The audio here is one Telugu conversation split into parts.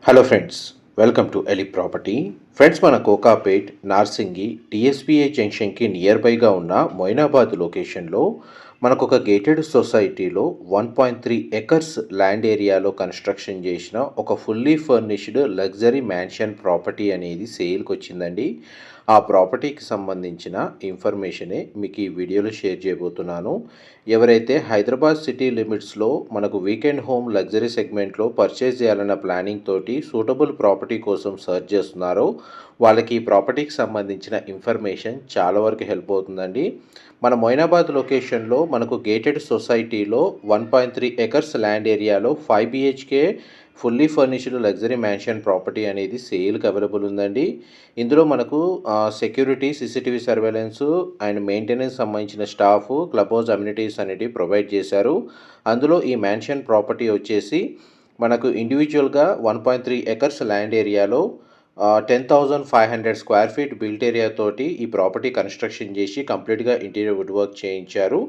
Hello friends, welcome to Eli property. Friends, మన కోకాపేట్ నార్సింగి టీఎస్బీఐ జంక్షన్కి నియర్ బైగా ఉన్న మొయినాబాద్ లొకేషన్లో మనకు ఒక గేటెడ్ సొసైటీలో 1.3 ఎకర్స్ ల్యాండ్ ఏరియాలో కన్స్ట్రక్షన్ చేసిన ఒక fully furnished luxury mansion property అనేది సేల్కి వచ్చిందండి. ఆ ప్రాపర్టీకి సంబంధించిన ఇన్ఫర్మేషనే మీకు ఈ వీడియోలో షేర్ చేయబోతున్నాను. ఎవరైతే హైదరాబాద్ సిటీ లిమిట్స్లో మనకు వీకెండ్ హోమ్ లగ్జరీ సెగ్మెంట్లో పర్చేజ్ చేయాలన్న ప్లానింగ్ తోటి సూటబుల్ ప్రాపర్టీ కోసం సర్చ్ చేస్తున్నారో వాళ్ళకి ఈ ప్రాపర్టీకి సంబంధించిన ఇన్ఫర్మేషన్ చాలా వరకు హెల్ప్ అవుతుందండి. మన మొయినాబాద్ లొకేషన్లో మనకు గేటెడ్ సొసైటీలో 1.3 ఎకర్స్ ల్యాండ్ ఏరియాలో 5 BHK fully furnished luxury mansion property అనేది సేల్కి అవైలబుల్ ఉందండి. ఇందులో మనకు security, CCTV surveillance and maintenance సంబంధించిన స్టాఫ్, క్లబ్ హౌస్ అమ్యూనిటీస్ అనేవి ప్రొవైడ్ చేశారు. అందులో ఈ మ్యాన్షన్ ప్రాపర్టీ వచ్చేసి మనకు ఇండివిజువల్గా 1.3 ఎకర్స్ ల్యాండ్ ఏరియాలో 10,500 స్క్వేర్ ఫీట్ బిల్ట్ ఏరియా తోటి ఈ ప్రాపర్టీ కన్స్ట్రక్షన్ చేసి కంప్లీట్గా ఇంటీరియర్ వుడ్ వర్క్ చేయించారు.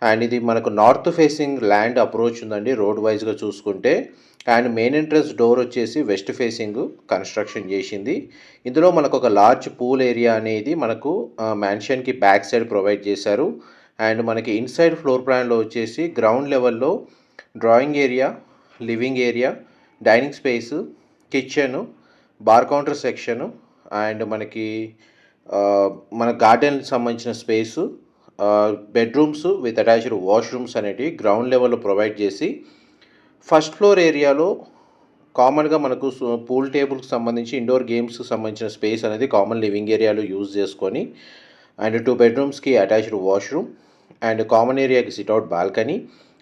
అండ్ ఇది మనకు నార్త్ ఫేసింగ్ ల్యాండ్ అప్రోచ్ ఉందండి రోడ్ వైజ్గా చూసుకుంటే. అండ్ మెయిన్ ఎంట్రన్స్ డోర్ వచ్చేసి వెస్ట్ ఫేసింగ్ కన్స్ట్రక్షన్ చేసింది. ఇందులో మనకు ఒక లార్జ్ పూల్ ఏరియా అనేది మనకు మ్యాన్షన్కి బ్యాక్ సైడ్ ప్రొవైడ్ చేశారు. అండ్ మనకి ఇన్సైడ్ ఫ్లోర్ ప్లాన్లో వచ్చేసి గ్రౌండ్ లెవెల్లో drawing area, living area, dining space, kitchen, bar counter section and మనకి మన గార్డెన్ సంబంధించిన space, bedrooms with attached washrooms అనేటివి గ్రౌండ్ లెవెల్లో ప్రొవైడ్ చేసి ఫస్ట్ ఫ్లోర్ ఏరియాలో కామన్గా మనకు పూల్ టేబుల్కి సంబంధించి ఇండోర్ గేమ్స్కి సంబంధించిన స్పేస్ అనేది కామన్ లివింగ్ ఏరియాలో యూజ్ చేసుకొని అండ్ 2 బెడ్రూమ్స్కి అటాచ్డ్ వాష్రూమ్ అండ్ కామన్ ఏరియాకి సిట్అవుట్ బాల్కనీ,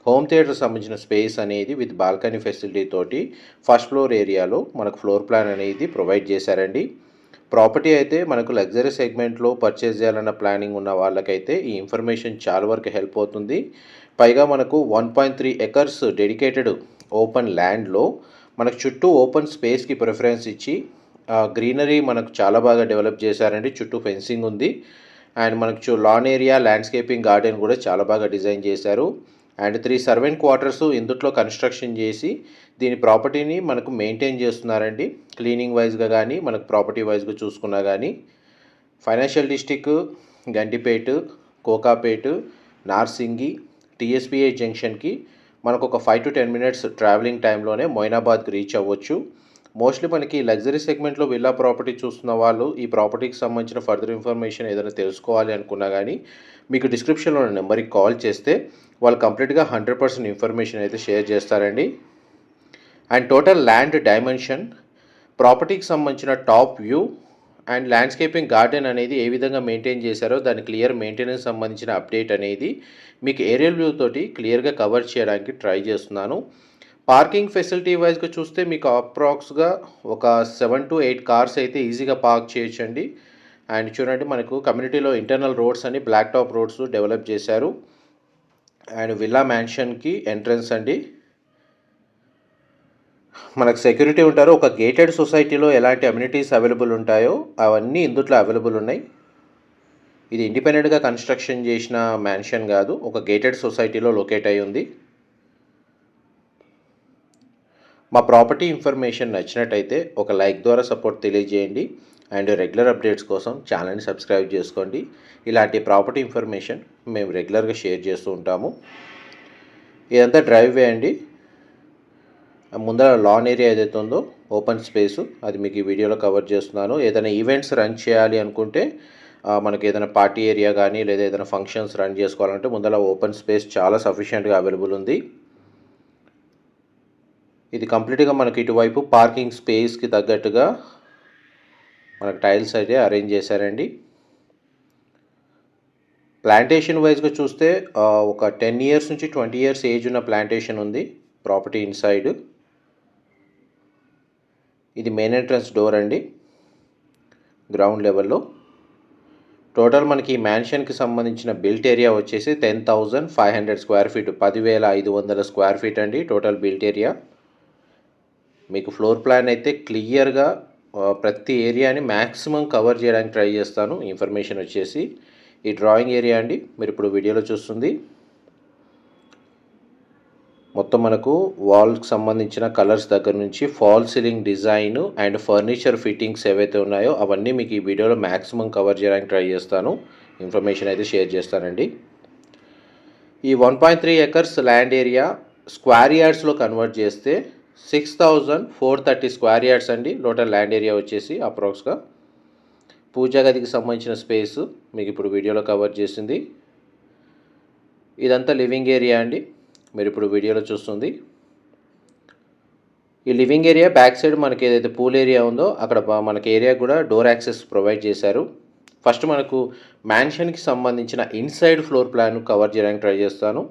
హోమ్ థియేటర్ సంబంధించిన స్పేస్ అనేది విత్ బాల్కనీ ఫెసిలిటీ తోటి ఫస్ట్ ఫ్లోర్ ఏరియాలో మనకు ఫ్లోర్ ప్లాన్ అనేది ప్రొవైడ్ చేశారండి. ప్రాపర్టీ అయితే మనకు లగ్జరీ సెగ్మెంట్లో పర్చేజ్ చేయాలన్న ప్లానింగ్ ఉన్న వాళ్ళకైతే ఈ ఇన్ఫర్మేషన్ చాలా వరకు హెల్ప్ అవుతుంది. పైగా మనకు 1.3 ఎకర్స్ డెడికేటెడ్ ఓపెన్ ల్యాండ్లో మనకు చుట్టూ ఓపెన్ స్పేస్కి ప్రిఫరెన్స్ ఇచ్చి గ్రీనరీ మనకు చాలా బాగా డెవలప్ చేశారండి. చుట్టూ ఫెన్సింగ్ ఉంది అండ్ మనకు లాన్ ఏరియా, ల్యాండ్స్కేపింగ్ గార్డెన్ కూడా చాలా బాగా డిజైన్ చేశారు. అండ్ 3 సర్వెంట్ క్వార్టర్స్ ఇందుట్లో కన్స్ట్రక్షన్ చేసి దీని ప్రాపర్టీని మనకు మెయింటైన్ చేస్తున్నారండి. క్లీనింగ్ వైజ్గా కానీ మనకు ప్రాపర్టీ వైజ్గా చూసుకున్నా కానీ financial district, Gandipet, Kokapet, Narsingi, TSBI జంక్షన్కి మనకు ఒక 5 to 10 మినిట్స్ ట్రావెలింగ్ టైంలోనే మొయినాబాద్కి రీచ్ అవ్వచ్చు. మోస్ట్లీ మనకి లగ్జరీ సెగ్మెంట్లో విల్లా ప్రాపర్టీ చూస్తున్న వాళ్ళు ఈ ప్రాపర్టీకి సంబంధించిన ఫర్దర్ ఇన్ఫర్మేషన్ ఏదైనా తెలుసుకోవాలి అనుకున్నా కానీ మీకు డిస్క్రిప్షన్లో ఉన్న నెంబర్కి కాల్ చేస్తే వాళ్ళు కంప్లీట్గా 100% ఇన్ఫర్మేషన్ అయితే షేర్ చేస్తారండి. అండ్ టోటల్ ల్యాండ్ డైమెన్షన్, ప్రాపర్టీకి సంబంధించిన top view and landscaping garden అనేది ఏ విధంగా మెయింటైన్ చేశారో దాని క్లియర్ మెయింటెనెన్స్ సంబంధించిన అప్డేట్ అనేది మీకు ఏరియల్ వ్యూ తోటి క్లియర్గా కవర్ చేయడానికి ట్రై చేస్తున్నాను. పార్కింగ్ ఫెసిలిటీ వైజ్గా చూస్తే మీకు అప్రాక్స్గా ఒక 7 to 8 కార్స్ అయితే ఈజీగా పార్క్ చేయొచ్చండి. అండ్ చూడండి మనకు కమ్యూనిటీలో ఇంటర్నల్ రోడ్స్ అని బ్లాక్ టాప్ రోడ్స్ డెవలప్ చేశారు. అండ్ విల్లా మ్యాన్షన్కి ఎంట్రన్స్ అండి. మనకు సెక్యూరిటీ ఉంటారు. ఒక గేటెడ్ సొసైటీలో ఎలాంటి అమ్యూనిటీస్ అవైలబుల్ ఉంటాయో అవన్నీ ఇందుట్లో అవైలబుల్ ఉన్నాయి. ఇది ఇండిపెండెంట్గా కన్స్ట్రక్షన్ చేసిన మ్యాన్షన్ కాదు, ఒక గేటెడ్ సొసైటీలో లొకేట్ అయి ఉంది. మా ప్రాపర్టీ ఇన్ఫర్మేషన్ నచ్చినట్టయితే ఒక లైక్ ద్వారా సపోర్ట్ తెలియజేయండి అండ్ రెగ్యులర్ అప్డేట్స్ కోసం ఛానల్ని సబ్స్క్రైబ్ చేసుకోండి. ఇలాంటి ప్రాపర్టీ ఇన్ఫర్మేషన్ మేము రెగ్యులర్గా షేర్ చేస్తూ ఉంటాము. ఇదంతా డ్రైవ్వే అండి. ముందర లాన్ ఏరియా ఏదైతే ఉందో ఓపెన్ స్పేసు అది మీకు ఈ వీడియోలో కవర్ చేస్తున్నాను. ఏదైనా ఈవెంట్స్ రన్ చేయాలి అనుకుంటే మనకి ఏదైనా పార్టీ ఏరియా కానీ లేదా ఏదైనా ఫంక్షన్స్ రన్ చేసుకోవాలంటే ముందర ఓపెన్ స్పేస్ చాలా సఫిషియెంట్గా అవైలబుల్ ఉంది. ఇది కంప్లీట్గా మనకి ఇటువైపు పార్కింగ్ స్పేస్కి తగ్గట్టుగా మనకు టైల్స్ అయితే అరేంజ్ చేశారండి. ప్లాంటేషన్ వైజ్గా చూస్తే ఒక 10 years నుంచి 20 years ఏజ్ ఉన్న ప్లాంటేషన్ ఉంది ప్రాపర్టీ ఇన్సైడ్. ఇది మెయిన్ ఎంట్రన్స్ డోర్ అండి గ్రౌండ్ లెవెల్లో. టోటల్ మనకి ఈ మ్యాన్షన్కి సంబంధించిన బిల్ట్ ఏరియా వచ్చేసి 10,500 స్క్వేర్ ఫీట్, 10,500 స్క్వేర్ ఫీట్ అండి టోటల్ బిల్ట్ ఏరియా. మీకు ఫ్లోర్ ప్లాన్ అయితే క్లియర్గా ప్రతి ఏరియాని మ్యాక్సిమం కవర్ చేయడానికి ట్రై చేస్తాను. ఇన్ఫర్మేషన్ వచ్చేసి ఈ డ్రాయింగ్ ఏరియా అండి మీరు ఇప్పుడు వీడియోలో చూస్తుంది. మొత్తం మనకు వాల్కి సంబంధించిన కలర్స్ దగ్గర నుంచి fall ceiling design and furniture fittings ఏవైతే ఉన్నాయో అవన్నీ మీకు ఈ వీడియోలో మ్యాక్సిమం కవర్ చేయడానికి ట్రై చేస్తాను. ఇన్ఫర్మేషన్ అయితే షేర్ చేస్తానండి. ఈ 1.3 ఎకర్స్ ల్యాండ్ ఏరియా స్క్వేర్ యార్డ్స్లో కన్వర్ట్ చేస్తే 6,430 స్క్వేర్ యార్డ్స్ అండి. టోటల్ ల్యాండ్ ఏరియా వచ్చేసి అప్రాక్స్గా. పూజా గదికి సంబంధించిన స్పేస్ మీకు ఇప్పుడు వీడియోలో కవర్ చేసింది. ఇదంతా లివింగ్ ఏరియా అండి, మీరు ఇప్పుడు వీడియోలో చూస్తుంది. ఈ లివింగ్ ఏరియా బ్యాక్ సైడ్ మనకి ఏదైతే పూల్ ఏరియా ఉందో అక్కడ మనకి ఏరియా కూడా డోర్ యాక్సెస్ ప్రొవైడ్ చేశారు. ఫస్ట్ మనకు మ్యాన్షన్కి సంబంధించిన ఇన్సైడ్ ఫ్లోర్ ప్లాన్ కవర్ చేయడానికి ట్రై చేస్తాను.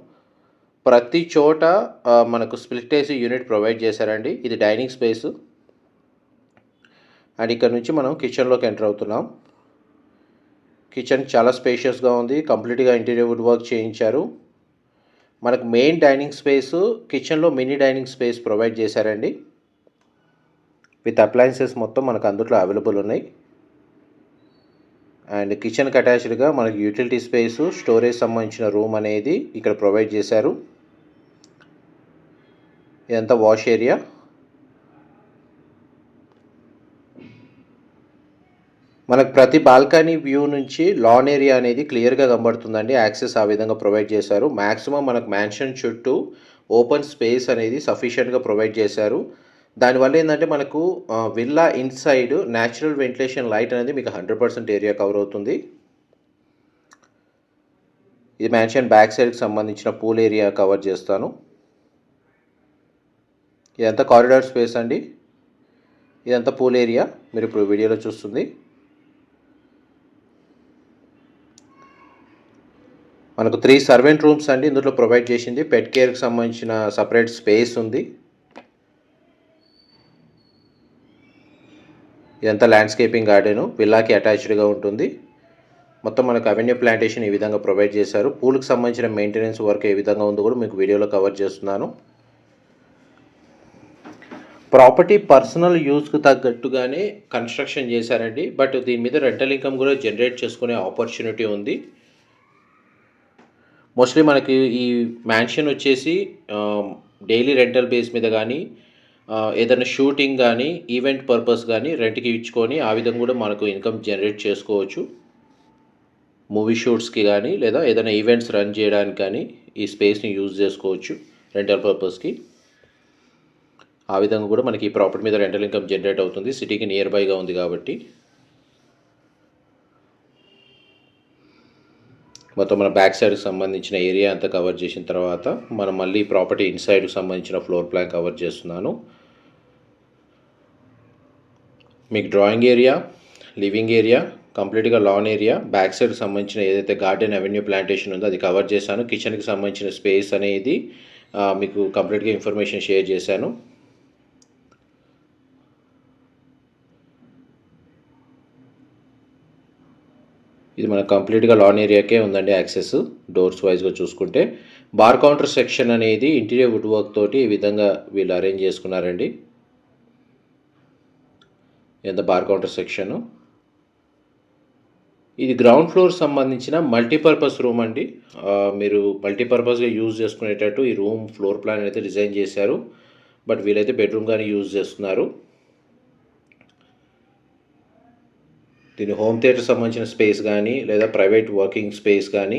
ప్రతి చోట మనకు స్ప్లిట్ ఏసీ యూనిట్ ప్రొవైడ్ చేశారండి. ఇది డైనింగ్ స్పేస్ అండ్ ఇక్కడ నుంచి మనం కిచెన్లోకి ఎంటర్ అవుతున్నాం. కిచెన్ చాలా స్పేషియస్గా ఉంది, కంప్లీట్గా ఇంటీరియర్ వుడ్ వర్క్ చేయించారు. మనకు మెయిన్ డైనింగ్ స్పేస్ కిచెన్లో మినీ డైనింగ్ స్పేస్ ప్రొవైడ్ చేశారండి. విత్ అప్లయన్సెస్ మొత్తం మనకు అందులో అవైలబుల్ ఉన్నాయి. అండ్ కిచెన్కి అటాచ్డ్గా మనకి యూటిలిటీ స్పేస్, స్టోరేజ్ సంబంధించిన రూమ్ అనేది ఇక్కడ ప్రొవైడ్ చేశారు. ఇదంతా వాష్ ఏరియా. మనకు ప్రతి బాల్కనీ వ్యూ నుంచి లాన్ ఏరియా అనేది క్లియర్గా కనబడుతుందండి. యాక్సెస్ ఆ విధంగా ప్రొవైడ్ చేశారు. మ్యాక్సిమం మనకు మ్యాన్షన్ చుట్టూ ఓపెన్ స్పేస్ అనేది సఫిషియెంట్గా ప్రొవైడ్ చేశారు. దానివల్ల ఏంటంటే మనకు villa inside natural ventilation light అనేది మీకు 100% ఏరియా కవర్ అవుతుంది. ఇది మ్యాన్షన్ బ్యాక్ సైడ్కి సంబంధించిన పూల్ ఏరియా కవర్ చేస్తాను. ఇదంతా కారిడార్ స్పేస్ అండి. ఇదంతా పూల్ ఏరియా మీరు ఇప్పుడు వీడియోలో చూస్తుంది. మనకు 3 సర్వెంట్ రూమ్స్ అండి ఇందులో ప్రొవైడ్ చేసింది. పెట్ కేర్కి సంబంధించిన సపరేట్ స్పేస్ ఉంది. ఇదంతా ల్యాండ్స్కేపింగ్ గార్డెను, విల్లాకి అటాచ్డ్గా ఉంటుంది. మొత్తం మనకు అవెన్యూ ప్లాంటేషన్ ఈ విధంగా ప్రొవైడ్ చేశారు. పూల్కి సంబంధించిన మెయింటెనెన్స్ వర్క్ ఏ విధంగా ఉందో కూడా మీకు వీడియోలో కవర్ చేస్తున్నాను. ప్రాపర్టీ పర్సనల్ యూజ్కి తగ్గట్టుగానే కన్స్ట్రక్షన్ చేశారండి. బట్ దీని మీద రెంటల్ ఇన్కమ్ కూడా జనరేట్ చేసుకునే ఆపర్చునిటీ ఉంది. మోస్ట్లీ మనకి ఈ మ్యాన్షన్ వచ్చేసి డైలీ రెంటల్ బేస్ మీద కానీ ఏదైనా షూటింగ్ కానీ ఈవెంట్ పర్పస్ కానీ రెంట్కి ఇచ్చుకొని ఆ విధంగా కూడా మనకు ఇన్కమ్ జనరేట్ చేసుకోవచ్చు. మూవీ షూట్స్కి కానీ లేదా ఏదైనా ఈవెంట్స్ రన్ చేయడానికి కానీ ఈ స్పేస్ని యూజ్ చేసుకోవచ్చు రెంటల్ పర్పస్కి. ఆ విధంగా కూడా మనకి ఈ ప్రాపర్టీ మీద రెంటల్ ఇన్కమ్ జనరేట్ అవుతుంది. సిటీకి నియర్ బైగా ఉంది కాబట్టి. మొత్తం మన బ్యాక్ సైడ్కి సంబంధించిన ఏరియా అంతా కవర్ చేసిన తర్వాత మనం మళ్ళీ ప్రాపర్టీ ఇన్సైడ్కి సంబంధించిన ఫ్లోర్ ప్లాన్ కవర్ చేస్తున్నాను. మీకు డ్రాయింగ్ ఏరియా, లివింగ్ ఏరియా, కంప్లీట్గా లాన్ ఏరియా, బ్యాక్ సైడ్కి సంబంధించిన ఏదైతే గార్డెన్ అవెన్యూ ప్లాంటేషన్ ఉందో అది కవర్ చేశాను. కిచెన్కి సంబంధించిన స్పేస్ అనేది మీకు కంప్లీట్గా ఇన్ఫర్మేషన్ షేర్ చేశాను. ఇది మనకు కంప్లీట్గా లాన్ ఏరియాకే ఉందండి యాక్సెస్. డోర్స్ వైజ్గా చూసుకుంటే బార్ కౌంటర్ సెక్షన్ అనేది ఇంటీరియర్ వుడ్ వర్క్ తోటి ఈ విధంగా వీళ్ళు అరేంజ్ చేసుకున్నారండి. ఎంత బార్ కౌంటర్ సెక్షను. ఇది గ్రౌండ్ ఫ్లోర్ సంబంధించిన మల్టీపర్పస్ రూమ్ అండి. మీరు మల్టీపర్పస్గా యూజ్ చేసుకునేటట్టు ఈ రూమ్ ఫ్లోర్ ప్లాన్ అయితే డిజైన్ చేశారు. బట్ వీళ్ళైతే బెడ్రూమ్ కానీ యూజ్ చేస్తున్నారు. దీని హోమ్ థియేటర్ సంబంధించిన స్పేస్ కానీ లేదా ప్రైవేట్ వర్కింగ్ స్పేస్ కానీ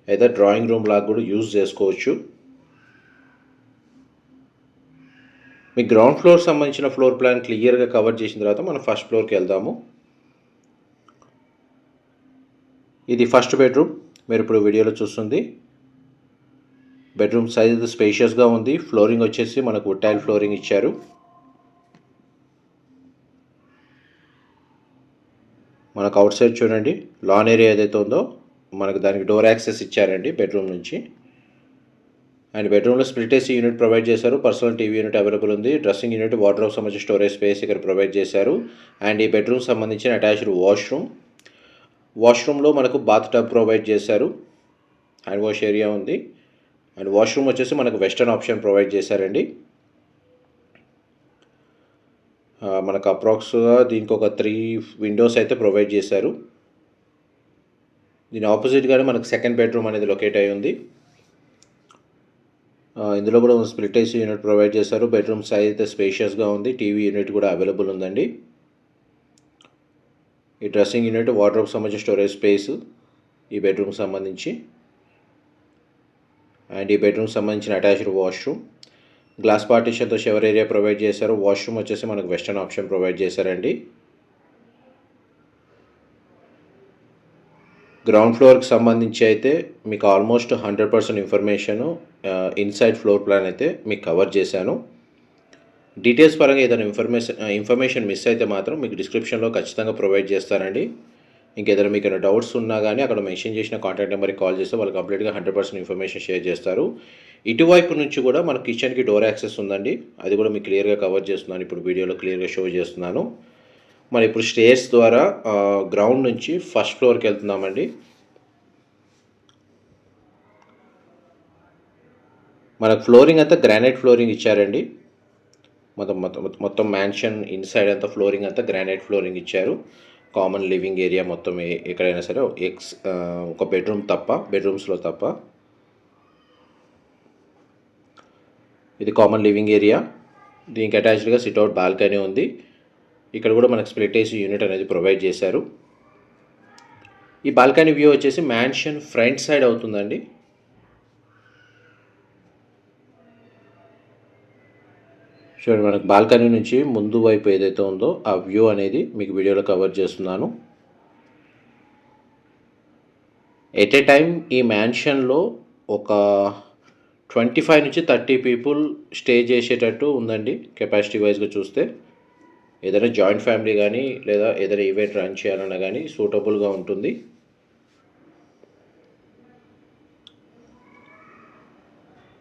లేదా డ్రాయింగ్ రూమ్ లాగా కూడా యూజ్ చేసుకోవచ్చు. మీ గ్రౌండ్ ఫ్లోర్ సంబంధించిన ఫ్లోర్ ప్లాన్ క్లియర్గా కవర్ చేసిన తర్వాత మనం ఫస్ట్ ఫ్లోర్కి వెళ్దాము. ఇది ఫస్ట్ బెడ్రూమ్, మీరు ఇప్పుడు వీడియోలో చూస్తుంది. బెడ్రూమ్ సైజ్ స్పేషియస్గా ఉంది. ఫ్లోరింగ్ వచ్చేసి మనకు వుడ్ టైల్ ఫ్లోరింగ్ ఇచ్చారు. మనకు అవుట్ సైడ్ చూడండి, లాన్ ఏరియా ఏదైతే ఉందో మనకు దానికి డోర్ యాక్సెస్ ఇచ్చారండి బెడ్రూమ్ నుంచి. అండ్ బెడ్రూమ్లో స్ప్లిట్ ఏసీ యూనిట్ ప్రొవైడ్ చేశారు. పర్సనల్ టీవీ యూనిట్ అవైలబుల్ ఉంది. డ్రెస్సింగ్ యూనిట్, వార్డ్రోబ్ సంబంధించిన స్టోరేజ్ స్పేస్ ఇక్కడ ప్రొవైడ్ చేశారు. అండ్ ఈ బెడ్రూమ్ సంబంధించిన అటాచ్డ్ వాష్రూమ్లో మనకు బాత్ టబ్ ప్రొవైడ్ చేశారు. హ్యాండ్ వాష్ ఏరియా ఉంది. అండ్ వాష్రూమ్ వచ్చేసి మనకు వెస్టర్న్ ఆప్షన్ ప్రొవైడ్ చేశారండి. మనకు అప్రాక్స్గా దీనికి ఒక 3 విండోస్ అయితే ప్రొవైడ్ చేశారు. దీని ఆపోజిట్గానే మనకు సెకండ్ బెడ్రూమ్ అనేది లొకేట్ అయి ఉంది. ఇందులో కూడా స్ప్లిట్ ఏసీ యూనిట్ ప్రొవైడ్ చేశారు. బెడ్రూమ్ సైజ్ అయితే స్పేషియస్గా ఉంది. టీవీ యూనిట్ కూడా అవైలబుల్ ఉందండి. ఈ డ్రెస్సింగ్ యూనిట్, వార్డ్రోబ్ సంబంధించిన స్టోరేజ్ స్పేస్ ఈ బెడ్రూమ్కి సంబంధించి. అండ్ ఈ బెడ్రూమ్కి సంబంధించిన అటాచ్డ్ వాష్రూమ్, గ్లాస్ పార్టీషన్తో షవర్ ఏరియా ప్రొవైడ్ చేశారు. వాష్రూమ్ వచ్చేసి మనకు వెస్టర్న్ ఆప్షన్ ప్రొవైడ్ చేశారండి. గ్రౌండ్ ఫ్లోర్కి సంబంధించి అయితే మీకు almost 100% information inside floor plan అయితే మీకు కవర్ చేశాను. డీటెయిల్స్ పరంగా ఏదైనా ఇన్ఫర్మేషన్ మిస్ అయితే మాత్రం మీకు డిస్క్రిప్షన్లో ఖచ్చితంగా ప్రొవైడ్ చేస్తానండి. ఇంకేదైనా మీకు ఏమైనా డౌట్స్ ఉన్నా కానీ అక్కడ మెన్షన్ చేసిన కాంటాక్ట్ నెంబర్కి కాల్ చేస్తే వాళ్ళు కంప్లీట్గా 100% ఇన్ఫర్మేషన్ షేర్ చేస్తారు. ఇటువైపు నుంచి కూడా మన కిచెన్కి డోర్ యాక్సెస్ ఉందండి. అది కూడా మీకు క్లియర్గా కవర్ చేస్తున్నాను. ఇప్పుడు వీడియోలో క్లియర్గా షో చేస్తున్నాను. మరి ఇప్పుడు స్టేర్స్ ద్వారా గ్రౌండ్ నుంచి ఫస్ట్ ఫ్లోర్కి వెళ్తున్నామండి. మనకు ఫ్లోరింగ్ అంతా గ్రానైట్ ఫ్లోరింగ్ ఇచ్చారండి. మొత్తం మ్యాన్షన్ ఇన్సైడ్ అంతా ఫ్లోరింగ్ అంతా గ్రానైట్ ఫ్లోరింగ్ ఇచ్చారు. కామన్ లివింగ్ ఏరియా మొత్తం ఎక్కడైనా సరే ఒక బెడ్రూమ్స్లో తప్ప ఇది కామన్ లివింగ్ ఏరియా. దీనికి అటాచ్డ్గా సిట్అవుట్ బాల్కనీ ఉంది. ఇక్కడ కూడా మనకు స్ప్లిట్ ఏసీ యూనిట్ అనేది ప్రొవైడ్ చేశారు. ఈ బాల్కనీ వ్యూ వచ్చేసి మ్యాన్షన్ ఫ్రంట్ సైడ్ అవుతుందండి. చూడండి, మనకు బాల్కనీ నుంచి ముందు వైపు ఏదైతే ఉందో ఆ వ్యూ అనేది మీకు వీడియోలో కవర్ చేస్తున్నాను. ఎట్ ఏ టైం ఈ మ్యాన్షన్లో ఒక 25 నుంచి 30 పీపుల్ స్టే చేసేటట్టు ఉందండి. కెపాసిటీ వైజ్గా చూస్తే ఏదైనా జాయింట్ ఫ్యామిలీ కానీ లేదా ఏదైనా ఈవెంట్ రన్ చేయాలన్నా కానీ సూటబుల్గా ఉంటుంది.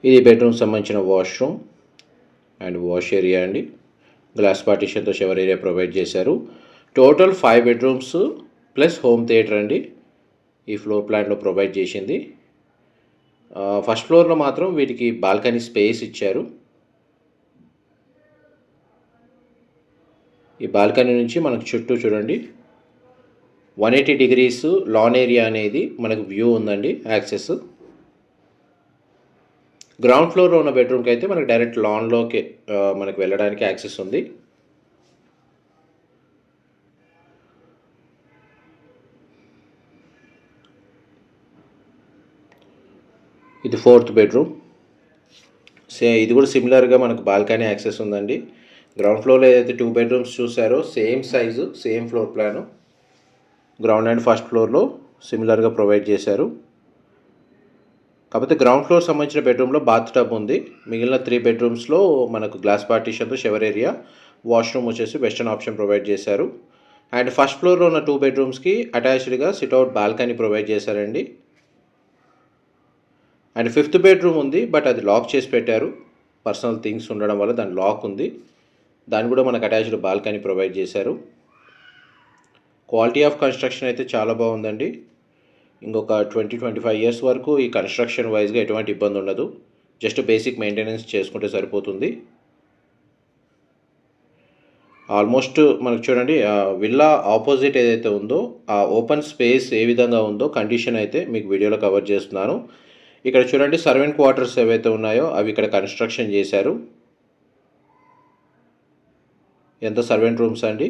ఇది బెడ్రూమ్ సంబంధించిన వాష్రూమ్ అండ్ వాష్ ఏరియా అండి. గ్లాస్ పార్టీషన్తో షవర్ ఏరియా ప్రొవైడ్ చేశారు. Total 5 bedrooms plus home theatre అండి ఈ ఫ్లోర్ ప్లాన్లో ప్రొవైడ్ చేసింది. ఫస్ట్ ఫ్లోర్లో మాత్రం వీటికి బాల్కనీ స్పేస్ ఇచ్చారు. ఈ బాల్కనీ నుంచి మనకు చుట్టూ చూడండి 180 డిగ్రీస్ లాన్ ఏరియా అనేది మనకు వ్యూ ఉందండి, యాక్సెస్. గ్రౌండ్ ఫ్లోర్లో ఉన్న బెడ్రూమ్కి అయితే మనకు డైరెక్ట్ లాన్లోకి మనకు వెళ్ళడానికి యాక్సెస్ ఉంది. ఇది 4th బెడ్రూమ్. ఇది కూడా సిమిలర్గా మనకు బాల్కనీ యాక్సెస్ ఉందండి. గ్రౌండ్ ఫ్లోర్లో ఏదైతే 2 బెడ్రూమ్స్ చూసారో same size, same floor plan ground and first ఫ్లోర్లో సిమిలర్గా ప్రొవైడ్ చేశారు. కాకపోతే గ్రౌండ్ ఫ్లోర్ సంబంధించిన బెడ్రూమ్లో బాత్ టబ్ ఉంది. మిగిలిన 3 బెడ్రూమ్స్లో మనకు గ్లాస్ పార్టీషన్తో షవర్ ఏరియా, వాష్రూమ్ వచ్చేసి వెస్టర్న్ ఆప్షన్ ప్రొవైడ్ చేశారు. అండ్ ఫస్ట్ ఫ్లోర్లో ఉన్న 2 బెడ్రూమ్స్కి అటాచ్డ్గా సిట్అవుట్ బాల్కనీ ప్రొవైడ్ చేశారండి. అండ్ 5th బెడ్రూమ్ ఉంది, బట్ అది లాక్ చేసి పెట్టారు. పర్సనల్ థింగ్స్ ఉండడం వల్ల దాని లాక్ ఉంది. దాన్ని కూడా మనకు అటాచ్డ్ బాల్కనీ ప్రొవైడ్ చేశారు. క్వాలిటీ ఆఫ్ కన్స్ట్రక్షన్ అయితే చాలా బాగుందండి. ఇంకొక 20-25 ఇయర్స్ వరకు ఈ కన్స్ట్రక్షన్ వైజ్గా ఎటువంటి ఇబ్బంది ఉండదు. జస్ట్ బేసిక్ మెయింటెనెన్స్ చేసుకుంటే సరిపోతుంది. ఆల్మోస్ట్ మనకు చూడండి విల్లా ఆపోజిట్ ఏదైతే ఉందో ఆ ఓపెన్ స్పేస్ ఏ విధంగా ఉందో కండిషన్ అయితే మీకు వీడియోలో కవర్ చేస్తున్నాను. ఇక్కడ చూడండి సర్వెంట్ క్వార్టర్స్ ఏవైతే ఉన్నాయో అవి ఇక్కడ కన్స్ట్రక్షన్ చేశారు. ఎంత సర్వెంట్ రూమ్స్ అండి.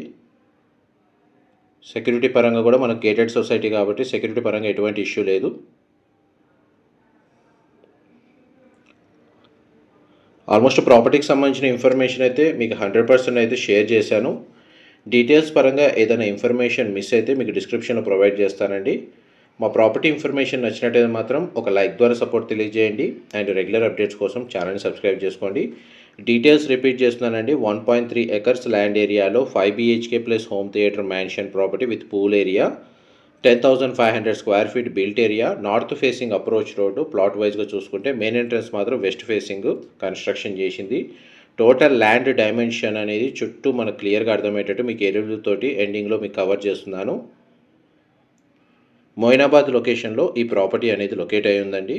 సెక్యూరిటీ పరంగా కూడా మనకు గేటెడ్ సొసైటీ కాబట్టి సెక్యూరిటీ పరంగా ఎటువంటి ఇష్యూ లేదు. ఆల్మోస్ట్ ప్రాపర్టీకి సంబంధించిన ఇన్ఫర్మేషన్ అయితే మీకు 100% అయితే షేర్ చేశాను. డీటెయిల్స్ పరంగా ఏదైనా ఇన్ఫర్మేషన్ మిస్ అయితే మీకు డిస్క్రిప్షన్లో ప్రొవైడ్ చేస్తానండి. మా ప్రాపర్టీ ఇన్ఫర్మేషన్ నచ్చినట్టయితే మాత్రం ఒక లైక్ ద్వారా సపోర్ట్ తెలియజేయండి. అండ్ రెగ్యులర్ అప్డేట్స్ కోసం ఛానల్ని సబ్స్క్రైబ్ చేసుకోండి. డీటెయిల్స్ రిపీట్ చేస్తున్నానండి. 1.3 acres ల్యాండ్ ఏరియాలో 5 BHK plus home theatre mansion property with pool area, 10,500 square feet built area, north facing approach road. Plot వైజ్గా చూసుకుంటే మెయిన్ ఎంట్రన్స్ మాత్రం వెస్ట్ ఫేసింగ్ కన్స్ట్రక్షన్ చేసింది. టోటల్ ల్యాండ్ డైమెన్షన్ అనేది చుట్టూ మనకు క్లియర్గా అర్థమయ్యేటట్టు మీకు ఎరువులతోటి ఎండింగ్లో మీకు కవర్ చేస్తున్నాను. మొయినాబాద్ లొకేషన్లో ఈ ప్రాపర్టీ అనేది లొకేట్ అయి ఉందండి.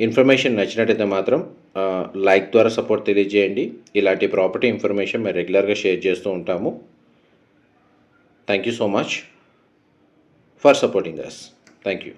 ఇన్ఫర్మేషన్ నచ్చినట్టయితే మాత్రం లైక్ ద్వారా సపోర్ట్ తెలియజేయండి. ఇలాంటి ప్రాపర్టీ ఇన్ఫర్మేషన్ మేము రెగ్యులర్గా షేర్ చేస్తూ ఉంటాము. Thank you so much for supporting us. Thank you.